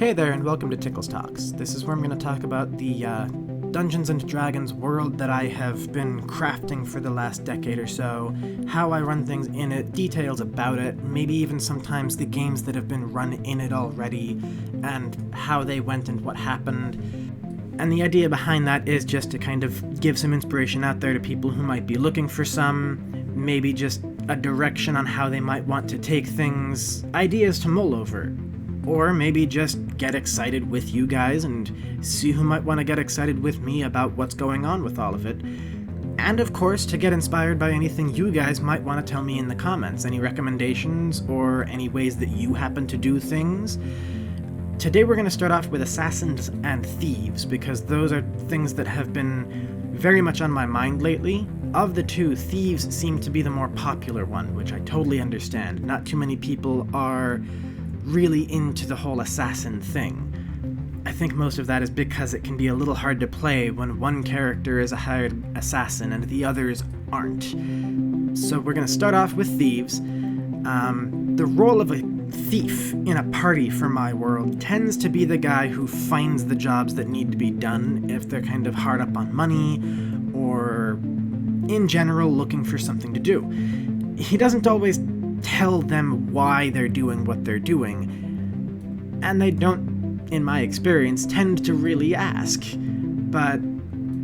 Hey there, and welcome to Tickles Talks. This is where I'm going to talk about the Dungeons & Dragons world that I have been crafting for the last decade or so, how I run things in it, details about it, maybe even sometimes the games that have been run in it already, and how they went and what happened. And the idea behind that is just to kind of give some inspiration out there to people who might be looking for some, maybe just a direction on how they might want to take things, ideas to mull over. Or maybe just get excited with you guys and see who might want to get excited with me about what's going on with all of it. And of course, to get inspired by anything you guys might want to tell me in the comments, any recommendations or any ways that you happen to do things. Today we're going to start off with Assassins and Thieves, because those are things that have been very much on my mind lately. Of the two, Thieves seem to be the more popular one, which I totally understand. Not too many people are really into the whole assassin thing. I think most of that is because it can be a little hard to play when one character is a hired assassin and the others aren't. So we're going to start off with Thieves. The role of a thief in a party for my world tends to be the guy who finds the jobs that need to be done if they're kind of hard up on money or in general looking for something to do. He doesn't always tell them why they're doing what they're doing, and they don't, in my experience, tend to really ask. But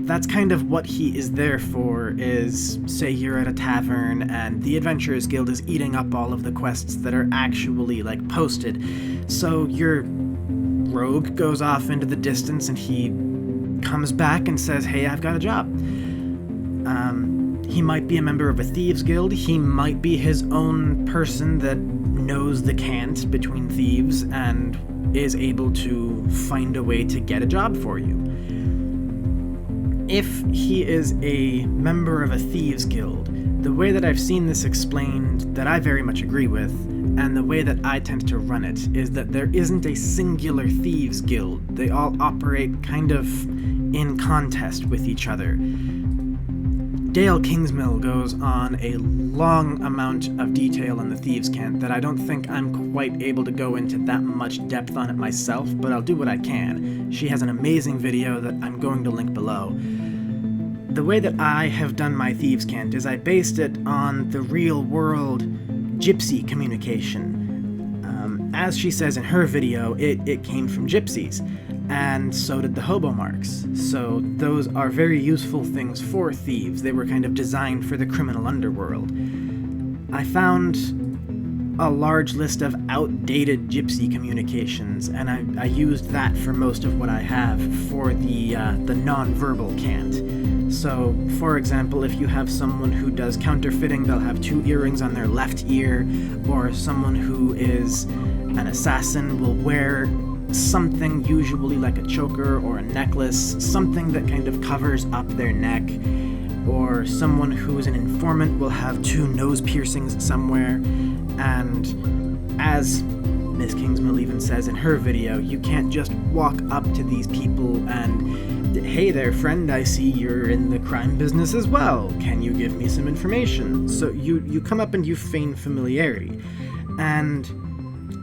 that's kind of what he is there for, is, say you're at a tavern and the Adventurers Guild is eating up all of the quests that are actually, posted. So your rogue goes off into the distance and he comes back and says, hey, I've got a job. He might be a member of a Thieves Guild, he might be his own person that knows the cant between thieves and is able to find a way to get a job for you. If he is a member of a Thieves Guild, the way that I've seen this explained, that I very much agree with, and the way that I tend to run it, is that there isn't a singular Thieves Guild. They all operate kind of in contest with each other. Dale Kingsmill goes on a long amount of detail in the Thieves Cant that I don't think I'm quite able to go into that much depth on it myself, but I'll do what I can. She has an amazing video that I'm going to link below. The way that I have done my Thieves Cant is I based it on the real world gypsy communication. As she says in her video, it came from gypsies. And so did the hobo marks. So those are very useful things for thieves. They were kind of designed for the criminal underworld. I found a large list of outdated gypsy communications, and I used that for most of what I have for the non-verbal cant. So, for example, if you have someone who does counterfeiting, they'll have 2 earrings on their left ear, or someone who is an assassin will wear something, usually like a choker or a necklace, something that kind of covers up their neck, or someone who is an informant will have 2 nose piercings somewhere. And as Miss Kingsmill even says in her video, you can't just walk up to these people and, hey there friend, I see you're in the crime business as well, can you give me some information? So you come up and you feign familiarity. And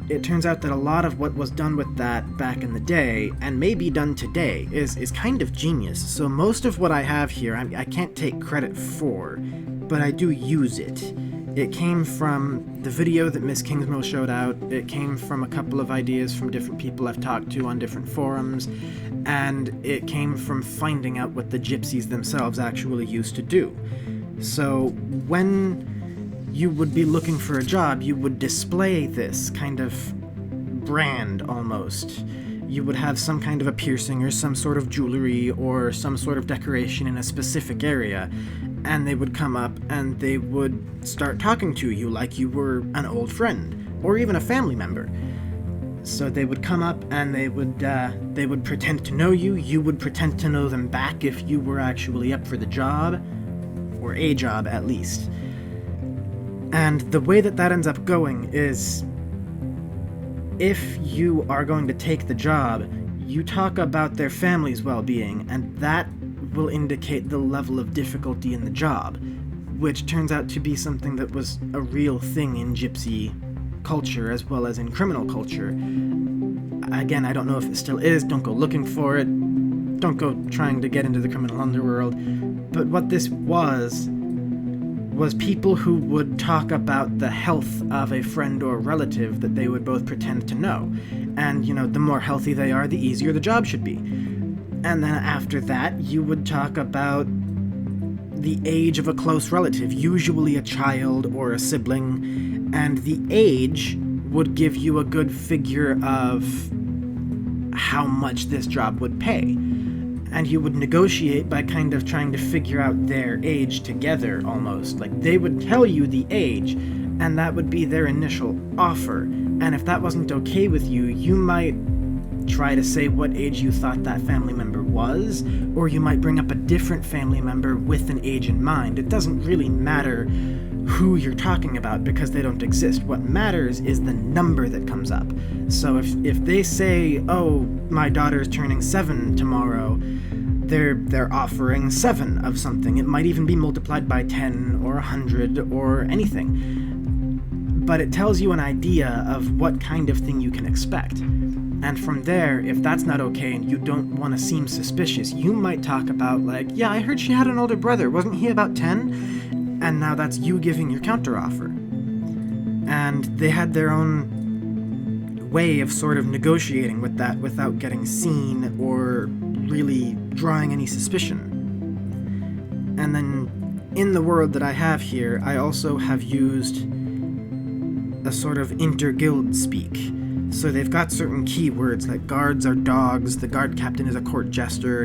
it turns out that a lot of what was done with that back in the day, and may be done today, is kind of genius. So most of what I have here, I can't take credit for, but I do use it. It came from the video that Miss Kingsmill showed out, it came from a couple of ideas from different people I've talked to on different forums, and it came from finding out what the gypsies themselves actually used to do. So when you would be looking for a job, you would display this kind of brand almost. You would have some kind of a piercing or some sort of jewelry or some sort of decoration in a specific area, and they would come up and they would start talking to you like you were an old friend or even a family member. So they would come up and they would pretend to know you, you would pretend to know them back if you were actually up for the job, or a job at least. And the way that ends up going is, if you are going to take the job, you talk about their family's well-being, and that will indicate the level of difficulty in the job, which turns out to be something that was a real thing in gypsy culture as well as in criminal culture. Again, I don't know if it still is. Don't go looking for it. Don't go trying to get into the criminal underworld. But what this was people who would talk about the health of a friend or relative that they would both pretend to know. And, the more healthy they are, the easier the job should be. And then after that, you would talk about the age of a close relative, usually a child or a sibling, and the age would give you a good figure of how much this job would pay. And you would negotiate by kind of trying to figure out their age together, almost. Like, they would tell you the age, and that would be their initial offer. And if that wasn't okay with you, you might try to say what age you thought that family member was, or you might bring up a different family member with an age in mind. It doesn't really matter who you're talking about because they don't exist. What matters is the number that comes up. So if they say, oh, my daughter's turning 7 tomorrow, they're offering 7 of something. It might even be multiplied by 10 or 100 or anything. But it tells you an idea of what kind of thing you can expect. And from there, if that's not okay and you don't want to seem suspicious, you might talk about, like, yeah, I heard she had an older brother. Wasn't he about 10? And now that's you giving your counteroffer. And they had their own way of sort of negotiating with that without getting seen or really drawing any suspicion. And then in the world that I have here, I also have used a sort of inter-guild speak. So they've got certain keywords, like guards are dogs, the guard captain is a court jester,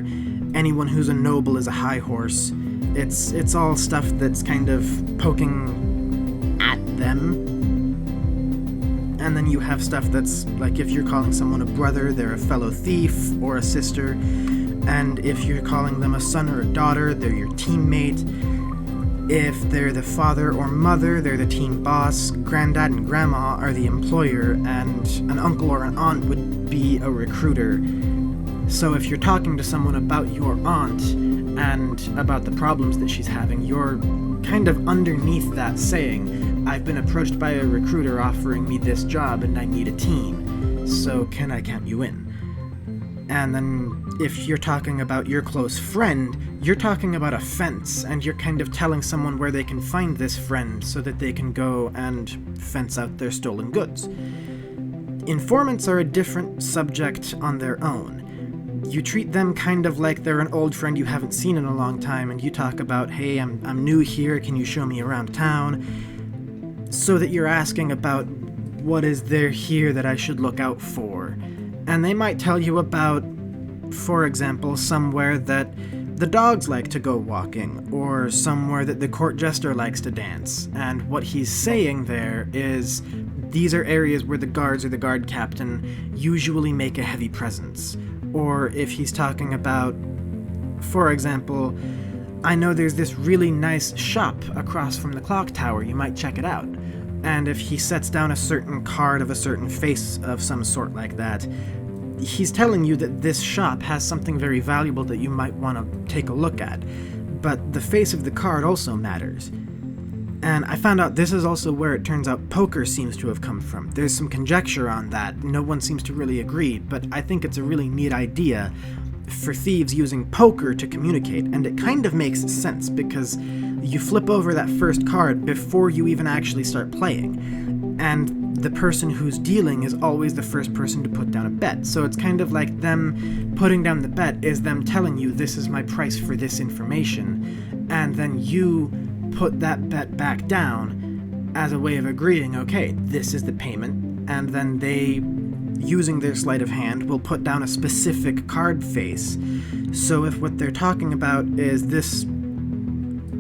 anyone who's a noble is a high horse. It's all stuff that's kind of poking at them. And then you have stuff that's like, if you're calling someone a brother, they're a fellow thief or a sister. And if you're calling them a son or a daughter, they're your teammate. If they're the father or mother, they're the team boss. Granddad and grandma are the employer, and an uncle or an aunt would be a recruiter. So if you're talking to someone about your aunt and about the problems that she's having, you're kind of underneath that saying, I've been approached by a recruiter offering me this job and I need a team, so can I count you in? And then if you're talking about your close friend, you're talking about a fence, and you're kind of telling someone where they can find this friend so that they can go and fence out their stolen goods. Informants are a different subject on their own. You treat them kind of like they're an old friend you haven't seen in a long time, and you talk about, hey, I'm new here, can you show me around town? So that you're asking about what is there here that I should look out for. And they might tell you about, for example, somewhere that the dogs like to go walking, or somewhere that the court jester likes to dance. And what he's saying there is, these are areas where the guards or the guard captain usually make a heavy presence. Or if he's talking about, for example, I know there's this really nice shop across from the clock tower, you might check it out. And if he sets down a certain card of a certain face of some sort like that, he's telling you that this shop has something very valuable that you might want to take a look at. But the face of the card also matters. And I found out this is also where it turns out poker seems to have come from. There's some conjecture on that. No one seems to really agree, but I think it's a really neat idea for thieves using poker to communicate, and it kind of makes sense because you flip over that first card before you even actually start playing, and the person who's dealing is always the first person to put down a bet. So it's kind of like them putting down the bet is them telling you, this is my price for this information, and then you put that bet back down as a way of agreeing, okay, this is the payment, and then they, using their sleight of hand, will put down a specific card face. So if what they're talking about is this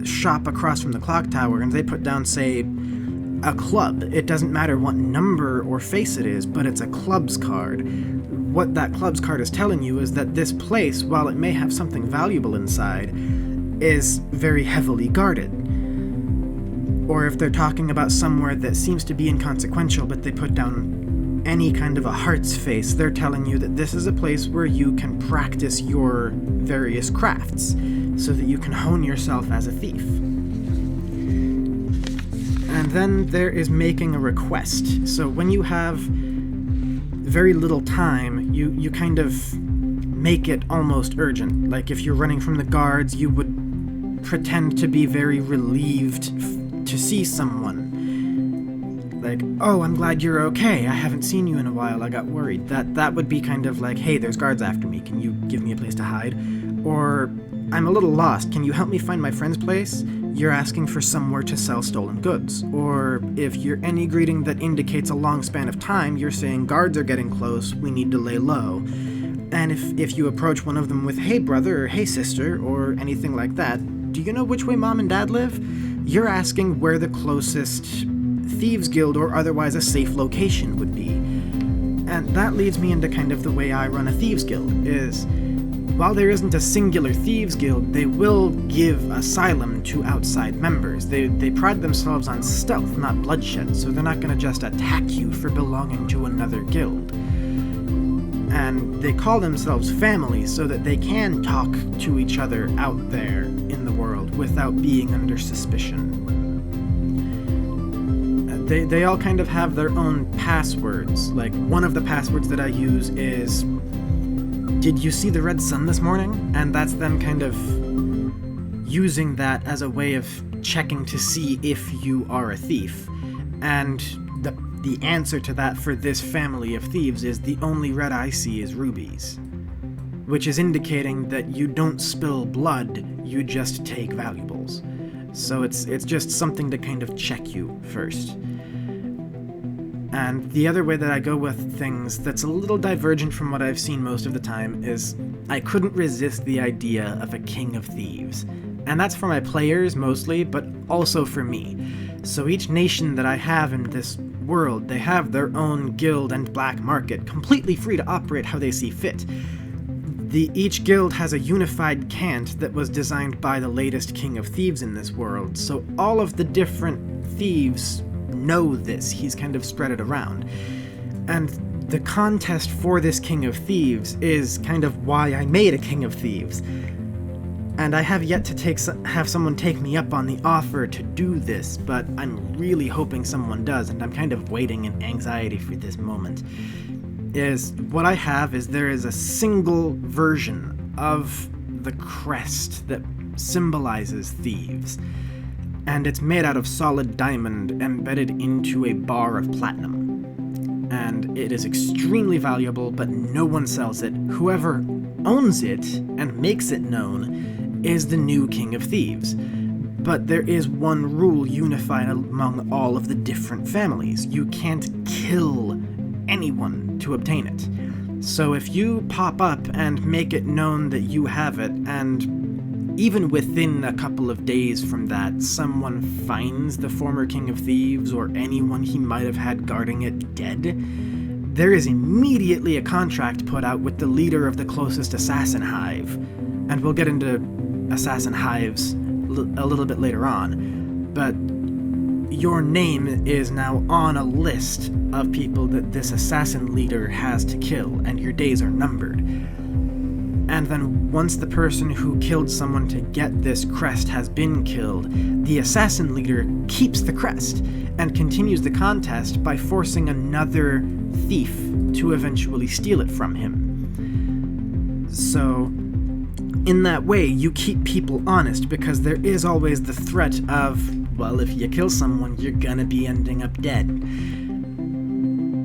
shop across from the clock tower, and they put down, say, a club, it doesn't matter what number or face it is, but it's a club's card. What that club's card is telling you is that this place, while it may have something valuable inside, is very heavily guarded. Or if they're talking about somewhere that seems to be inconsequential, but they put down any kind of a heart's face, they're telling you that this is a place where you can practice your various crafts, so that you can hone yourself as a thief. And then there is making a request. So when you have very little time, you kind of make it almost urgent. Like if you're running from the guards, you would pretend to be very relieved to see someone. Like, oh, I'm glad you're okay. I haven't seen you in a while. I got worried. That would be kind of like, hey, there's guards after me. Can you give me a place to hide? Or, I'm a little lost. Can you help me find my friend's place? You're asking for somewhere to sell stolen goods. Or, if you're any greeting that indicates a long span of time, you're saying guards are getting close, we need to lay low. And if you approach one of them with, hey brother, or hey sister, or anything like that, do you know which way mom and dad live? You're asking where the closest Thieves Guild or otherwise a safe location would be. And that leads me into kind of the way I run a Thieves Guild, is while there isn't a singular Thieves Guild, they will give asylum to outside members. They pride themselves on stealth, not bloodshed, so they're not going to just attack you for belonging to another guild. And they call themselves family so that they can talk to each other out there in the world without being under suspicion. They all kind of have their own passwords. Like, one of the passwords that I use is, did you see the red sun this morning? And that's them kind of using that as a way of checking to see if you are a thief. And the answer to that for this family of thieves is the only red I see is rubies. Which is indicating that you don't spill blood, you just take valuables. So it's just something to kind of check you first. And the other way that I go with things that's a little divergent from what I've seen most of the time is I couldn't resist the idea of a king of thieves. And that's for my players mostly, but also for me. So each nation that I have in this world, they have their own guild and black market, completely free to operate how they see fit. Each guild has a unified cant that was designed by the latest king of thieves in this world, so all of the different thieves know this. He's kind of spread it around. And the contest for this king of thieves is kind of why I made a king of thieves. And I have yet to have someone take me up on the offer to do this, but I'm really hoping someone does, and I'm kind of waiting in anxiety for this moment. What I have is there is a single version of the crest that symbolizes thieves, and it's made out of solid diamond embedded into a bar of platinum. And it is extremely valuable, but no one sells it. Whoever owns it and makes it known is the new king of thieves. But there is one rule unified among all of the different families. You can't kill anyone to obtain it. So if you pop up and make it known that you have it, and even within a couple of days from that, someone finds the former king of thieves or anyone he might have had guarding it dead, there is immediately a contract put out with the leader of the closest assassin hive. And we'll get into assassin hives a little bit later on, but your name is now on a list of people that this assassin leader has to kill, and your days are numbered. And then once the person who killed someone to get this crest has been killed, the assassin leader keeps the crest and continues the contest by forcing another thief to eventually steal it from him. So in that way, you keep people honest, because there is always the threat of, well, if you kill someone, you're gonna be ending up dead.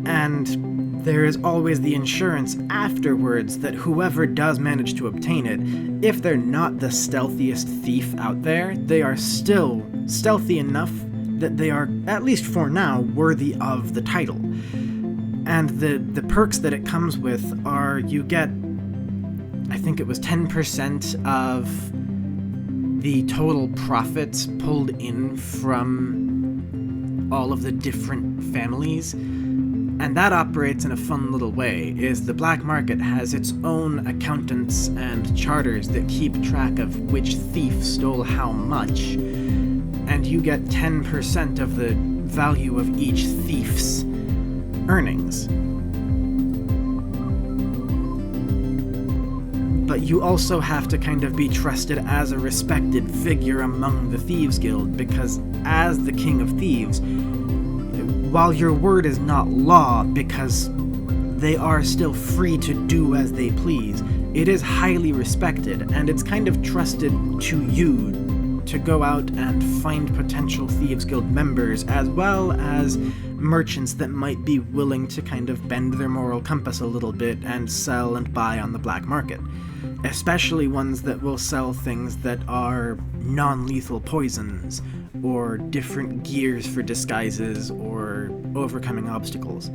And there is always the insurance afterwards that whoever does manage to obtain it, if they're not the stealthiest thief out there, they are still stealthy enough that they are, at least for now, worthy of the title. And the perks that it comes with are, you get, I think it was 10% of the total profits pulled in from all of the different families. And that operates in a fun little way, is the black market has its own accountants and charters that keep track of which thief stole how much, and you get 10% of the value of each thief's earnings. But you also have to kind of be trusted as a respected figure among the Thieves Guild, because as the King of Thieves, while your word is not law, because they are still free to do as they please, it is highly respected, and it's kind of trusted to you to go out and find potential Thieves Guild members, as well as merchants that might be willing to kind of bend their moral compass a little bit and sell and buy on the black market. Especially ones that will sell things that are non-lethal poisons, or different gears for disguises, or overcoming obstacles.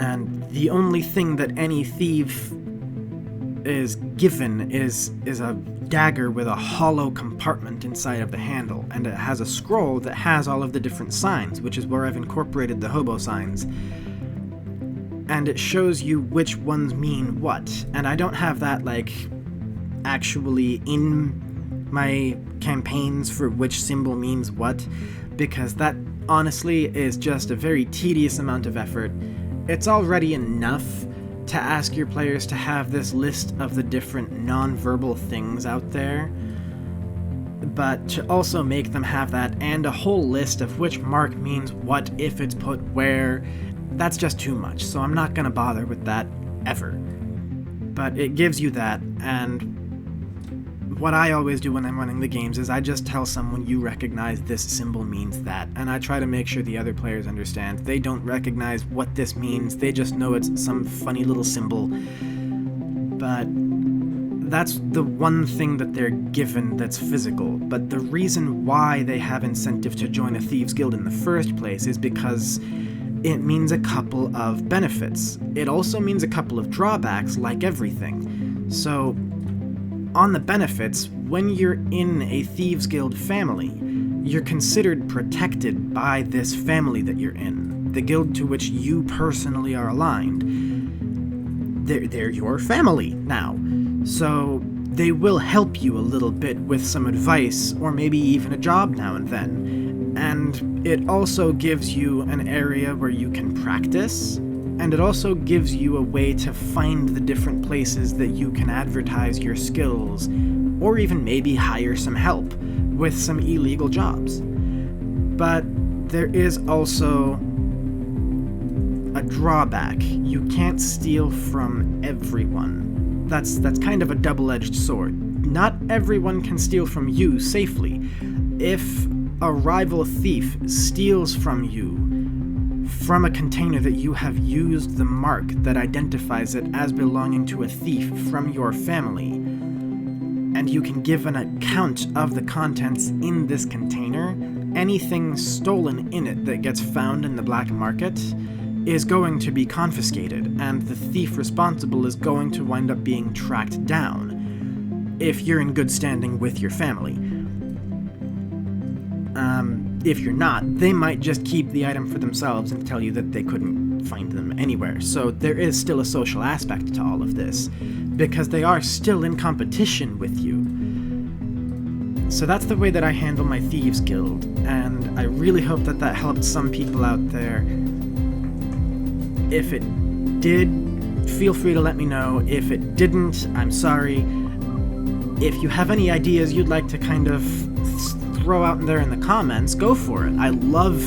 And the only thing that any thief is given is a dagger with a hollow compartment inside of the handle, and it has a scroll that has all of the different signs, which is where I've incorporated the hobo signs. And it shows you which ones mean what, and I don't have that, actually in my campaigns for which symbol means what, because that honestly is just a very tedious amount of effort. It's already enough to ask your players to have this list of the different non-verbal things out there, but to also make them have that and a whole list of which mark means what if it's put where, that's just too much, so I'm not gonna bother with that ever. But it gives you that, and what I always do when I'm running the games is I just tell someone, you recognize this symbol means that, and I try to make sure the other players understand. They don't recognize what this means, they just know it's some funny little symbol. But that's the one thing that they're given that's physical. But the reason why they have incentive to join a Thieves Guild in the first place is because it means a couple of benefits. It also means a couple of drawbacks, like everything. So, on the benefits, when you're in a Thieves Guild family, you're considered protected by this family that you're in, the guild to which you personally are aligned. They're your family now, so they will help you a little bit with some advice, or maybe even a job now and then. And it also gives you an area where you can practice, and it also gives you a way to find the different places that you can advertise your skills, or even maybe hire some help with some illegal jobs. But there is also a drawback. You can't steal from everyone. That's kind of a double-edged sword. Not everyone can steal from you safely. If a rival thief steals from you, from a container that you have used the mark that identifies it as belonging to a thief from your family, and you can give an account of the contents in this container, anything stolen in it that gets found in the black market is going to be confiscated, and the thief responsible is going to wind up being tracked down, if you're in good standing with your family. If you're not, they might just keep the item for themselves and tell you that they couldn't find them anywhere. So there is still a social aspect to all of this, because they are still in competition with you. So that's the way that I handle my Thieves Guild, and I really hope that that helped some people out there. If it did, feel free to let me know. If it didn't, I'm sorry. If you have any ideas you'd like to kind of throw out there in the comments, go for it. I love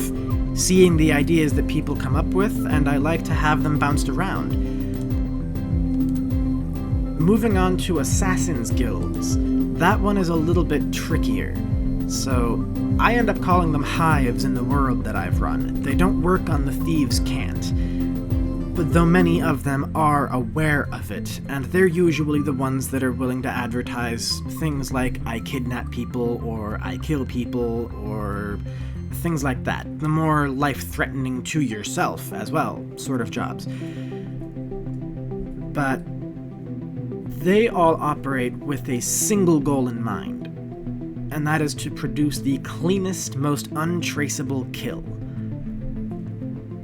seeing the ideas that people come up with, and I like to have them bounced around. Moving on to Assassins Guilds. That one is a little bit trickier. So, I end up calling them hives in the world that I've run. They don't work on the Thieves' Cant. But though many of them are aware of it, and they're usually the ones that are willing to advertise things like I kidnap people, or I kill people, or things like that. The more life-threatening to yourself as well sort of jobs. But they all operate with a single goal in mind, and that is to produce the cleanest, most untraceable kill.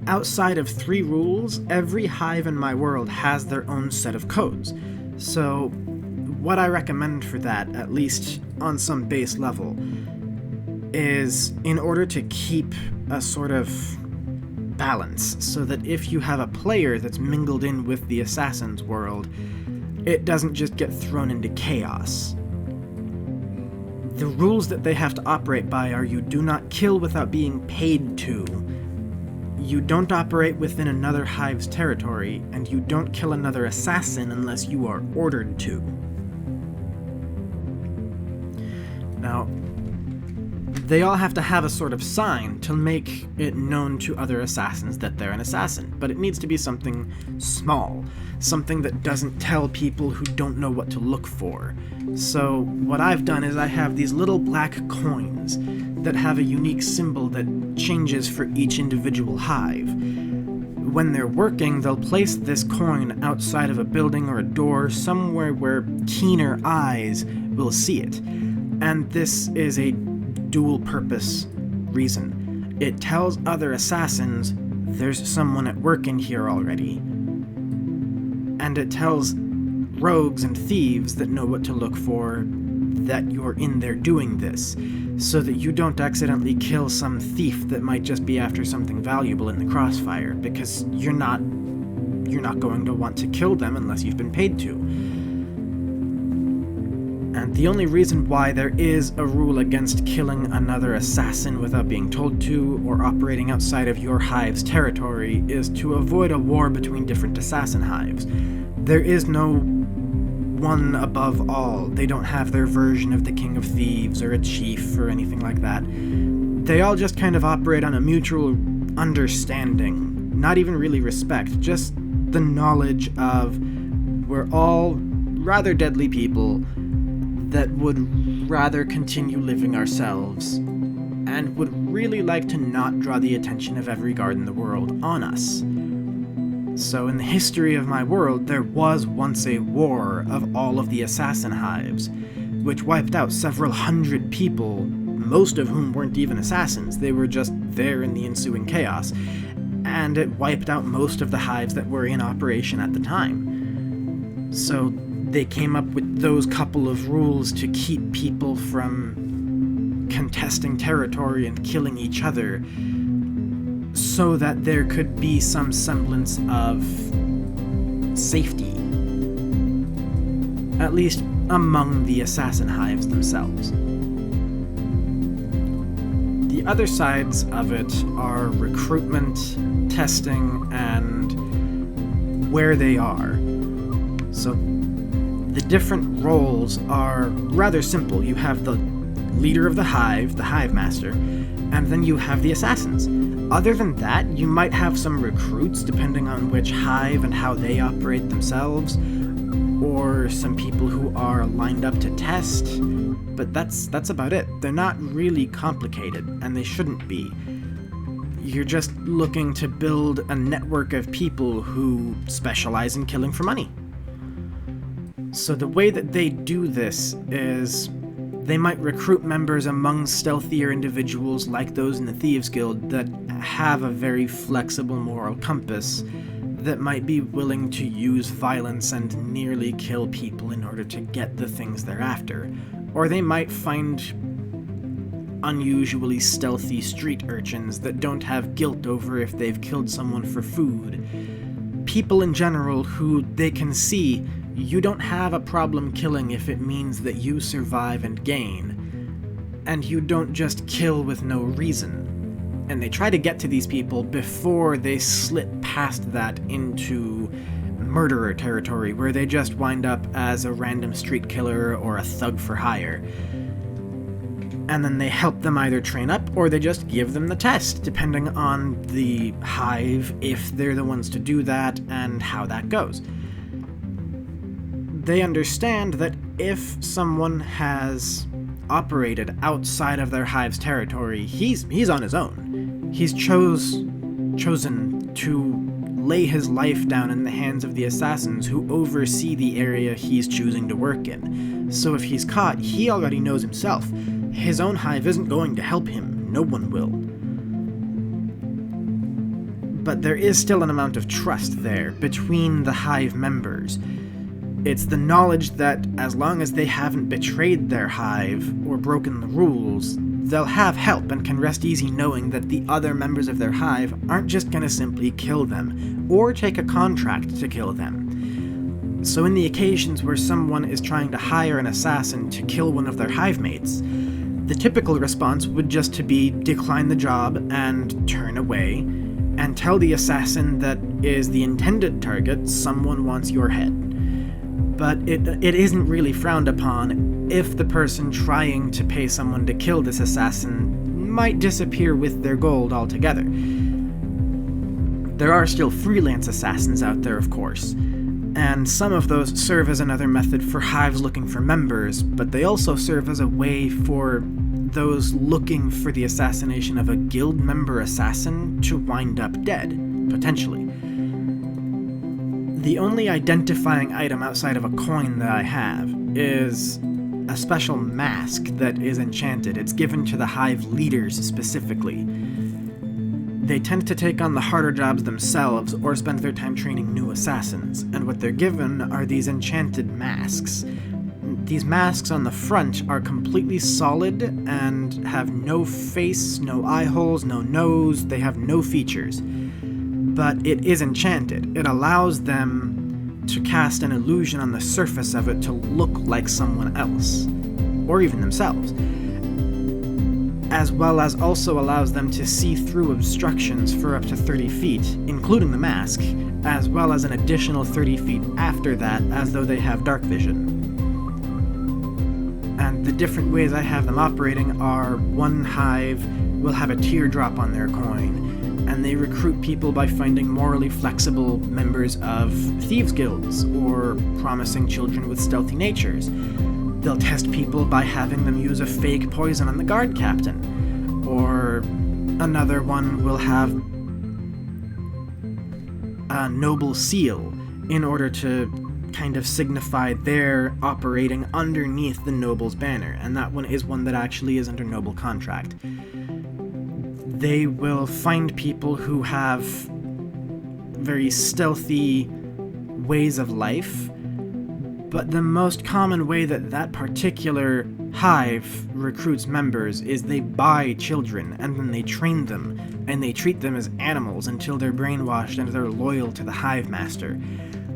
Outside of 3 rules, every hive in my world has their own set of codes. So, what I recommend for that, at least on some base level, is in order to keep a sort of balance, so that if you have a player that's mingled in with the Assassin's world, it doesn't just get thrown into chaos. The rules that they have to operate by are you do not kill without being paid to, You don't operate within another hive's territory, and you don't kill another assassin unless you are ordered to. Now, they all have to have a sort of sign to make it known to other assassins that they're an assassin, but it needs to be something small, something that doesn't tell people who don't know what to look for. So what I've done is I have these little black coins that have a unique symbol that changes for each individual hive. When they're working, they'll place this coin outside of a building or a door, somewhere where keener eyes will see it. And this is a dual-purpose reason. It tells other assassins there's someone at work in here already. And it tells rogues and thieves that know what to look for that you're in there doing this, so that you don't accidentally kill some thief that might just be after something valuable in the crossfire, because you're not going to want to kill them unless you've been paid to. And the only reason why there is a rule against killing another assassin without being told to, or operating outside of your hive's territory, is to avoid a war between different assassin hives. There is no one above all. They don't have their version of the King of Thieves or a chief or anything like that. They all just kind of operate on a mutual understanding, not even really respect, just the knowledge of we're all rather deadly people that would rather continue living ourselves and would really like to not draw the attention of every guard in the world on us. So in the history of my world, there was once a war of all of the assassin hives, which wiped out several hundred people, most of whom weren't even assassins. They were just there in the ensuing chaos, and it wiped out most of the hives that were in operation at the time. So they came up with those couple of rules to keep people from contesting territory and killing each other, so that there could be some semblance of safety, at least among the assassin hives themselves. The other sides of it are recruitment, testing, and where they are. So the different roles are rather simple. You have the leader of the hive master, and then you have the assassins. Other than that, you might have some recruits depending on which hive and how they operate themselves, or some people who are lined up to test, but that's about it. They're not really complicated, and they shouldn't be. You're just looking to build a network of people who specialize in killing for money. So the way that they do this is they might recruit members among stealthier individuals like those in the Thieves Guild that have a very flexible moral compass, that might be willing to use violence and nearly kill people in order to get the things they're after. Or they might find unusually stealthy street urchins that don't have guilt over if they've killed someone for food. People in general who they can see you don't have a problem killing if it means that you survive and gain, and you don't just kill with no reason. And they try to get to these people before they slip past that into murderer territory, where they just wind up as a random street killer or a thug for hire. And then they help them either train up, or they just give them the test, depending on the hive, if they're the ones to do that, and how that goes. They understand that if someone has operated outside of their hive's territory, he's on his own. He's chosen to lay his life down in the hands of the assassins who oversee the area he's choosing to work in. So if he's caught, he already knows himself. His own hive isn't going to help him. No one will. But there is still an amount of trust there between the hive members. It's the knowledge that as long as they haven't betrayed their hive or broken the rules, they'll have help and can rest easy knowing that the other members of their hive aren't just going to simply kill them, or take a contract to kill them. So in the occasions where someone is trying to hire an assassin to kill one of their hive mates, the typical response would just to be decline the job and turn away, and tell the assassin that is the intended target, someone wants your head. But it isn't really frowned upon if the person trying to pay someone to kill this assassin might disappear with their gold altogether. There are still freelance assassins out there, of course, and some of those serve as another method for hives looking for members, but they also serve as a way for those looking for the assassination of a guild member assassin to wind up dead, potentially. The only identifying item outside of a coin that I have is a special mask that is enchanted. It's given to the hive leaders specifically. They tend to take on the harder jobs themselves or spend their time training new assassins, and what they're given are these enchanted masks. These masks on the front are completely solid and have no face, no eye holes, no nose, they have no features. But it is enchanted. It allows them to cast an illusion on the surface of it to look like someone else, or even themselves, as well as also allows them to see through obstructions for up to 30 feet, including the mask, as well as an additional 30 feet after that, as though they have dark vision. And the different ways I have them operating are, one hive will have a teardrop on their coin, and they recruit people by finding morally flexible members of thieves guilds, or promising children with stealthy natures. They'll test people by having them use a fake poison on the guard captain, or another one will have a noble seal in order to kind of signify they're operating underneath the noble's banner, and that one is one that actually is under noble contract. They will find people who have very stealthy ways of life, but the most common way that that particular hive recruits members is they buy children, and then they train them, and they treat them as animals until they're brainwashed and they're loyal to the hive master.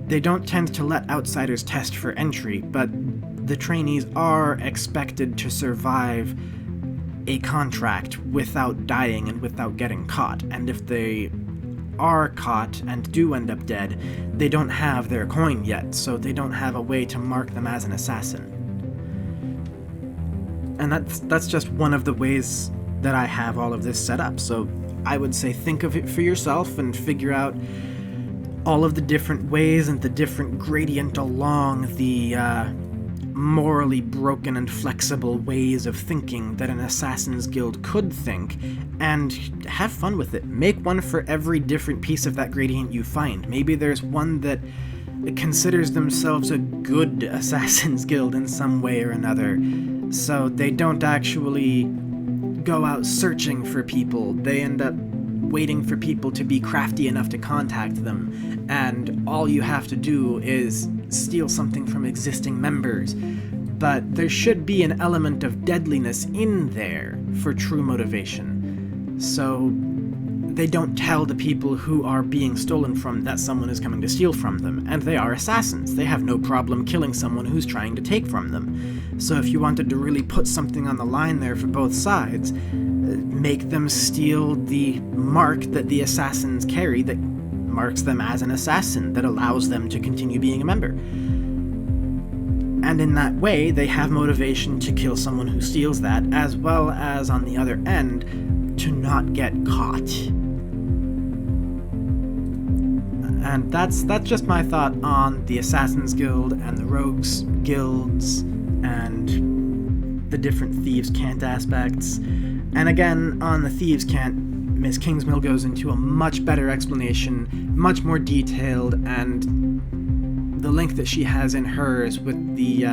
They don't tend to let outsiders test for entry, but the trainees are expected to survive a contract without dying and without getting caught, and if they are caught and do end up dead, they don't have their coin yet, so they don't have a way to mark them as an assassin. And that's just one of the ways that I have all of this set up, so I would say think of it for yourself and figure out all of the different ways and the different gradient along the morally broken and flexible ways of thinking that an Assassin's Guild could think, and have fun with it. Make one for every different piece of that gradient you find. Maybe there's one that considers themselves a good Assassin's Guild in some way or another, so they don't actually go out searching for people. They end up waiting for people to be crafty enough to contact them, and all you have to do is steal something from existing members. But there should be an element of deadliness in there for true motivation, so they don't tell the people who are being stolen from that someone is coming to steal from them, and they are assassins. They have no problem killing someone who's trying to take from them. So if you wanted to really put something on the line there for both sides, make them steal the mark that the assassins carry that marks them as an assassin, that allows them to continue being a member. And in that way, they have motivation to kill someone who steals that, as well as, on the other end, to not get caught. And that's just my thought on the Assassin's Guild and the Rogues Guilds and the different Thieves' Cant aspects. And again, on the Thieves' Cant, Miss Kingsmill goes into a much better explanation, much more detailed, and the link that she has in hers with the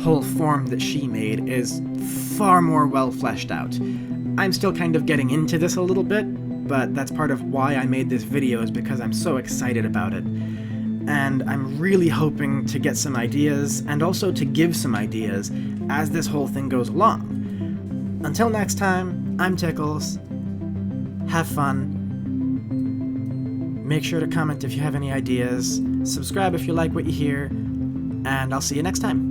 whole form that she made is far more well fleshed out. I'm still kind of getting into this a little bit, but that's part of why I made this video, is because I'm so excited about it. And I'm really hoping to get some ideas, and also to give some ideas as this whole thing goes along. Until next time, I'm Tickles. Have fun. Make sure to comment if you have any ideas. Subscribe if you like what you hear. And I'll see you next time.